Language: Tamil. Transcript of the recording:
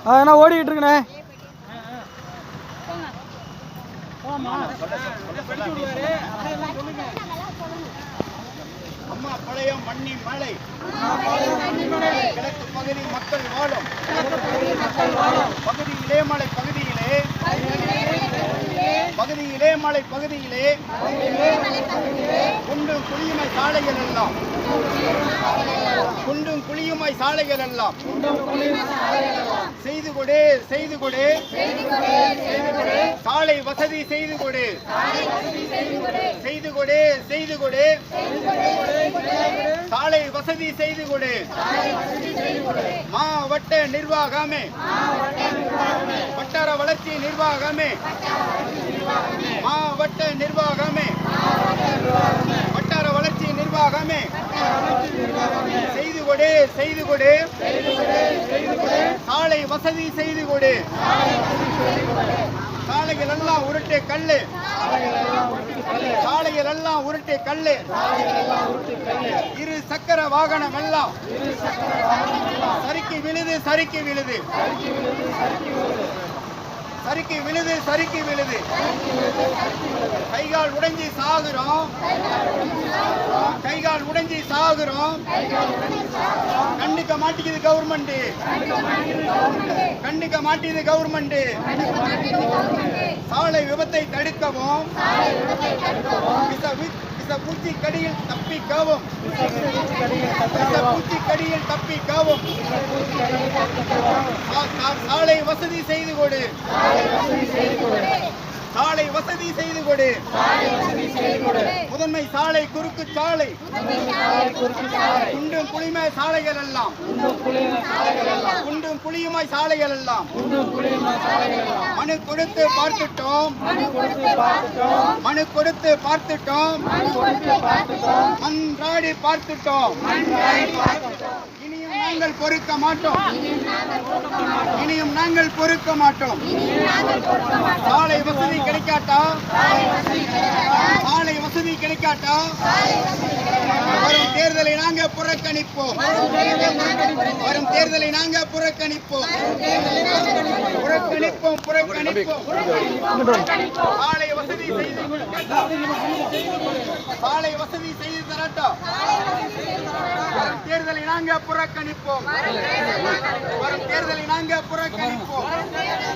என்ன ஓடிக்கிட்டு இருக்குண்ணே. அம்மா பழையம் மண்ணி மலை கிழக்கு பகுதி மக்கள் வாழும் பகுதியிலே மலை பகுதியிலே குண்டும் குழியுமாய் சாலைகள் எல்லாம் செய்து கொடு சாலை வசதி செய்து கொடு சாலை வசதி செய்து கொடு மாவட்ட நிர்வாகமே வட்டார வளர்ச்சி நிர்வாகமே மாவட்ட நிர்வாகமே வட்டார வளர்ச்சி நிர்வாகமே செய்து கொடு சாலை வசதி செய்து கொடு சாலைகள் எல்லாம் உருட்டு கல்லு இரு சக்கர வாகனம் எல்லாம் சறுக்கி விழுது கைகால் உடைஞ்சி சாகுறோம் கண்ணுக்க மாட்டேங்குது கவர்மெண்ட் சாலை விபத்தை தடுக்கவும் பூச்சி கடியில் தப்பிக்கவும் சாலை வசதி செய்து கொடு முதன்மை சாலை குறுக்கு சாலை குண்டும் குழியுமாய் சாலைகள் எல்லாம் மனு கொடுத்து பார்த்துட்டோம் மன்றாடி பார்த்துட்டோம் இனியும் நாங்கள் பொறுக்க மாட்டோம் சாலை வசதி கிடைக்காட்டா வரும் தேர்தலை நாங்க புறக்கணிப்போம் சாலை வசதி செய்து தரட்டும் தேர்தலை நாங்க புறக்கணிப்போம்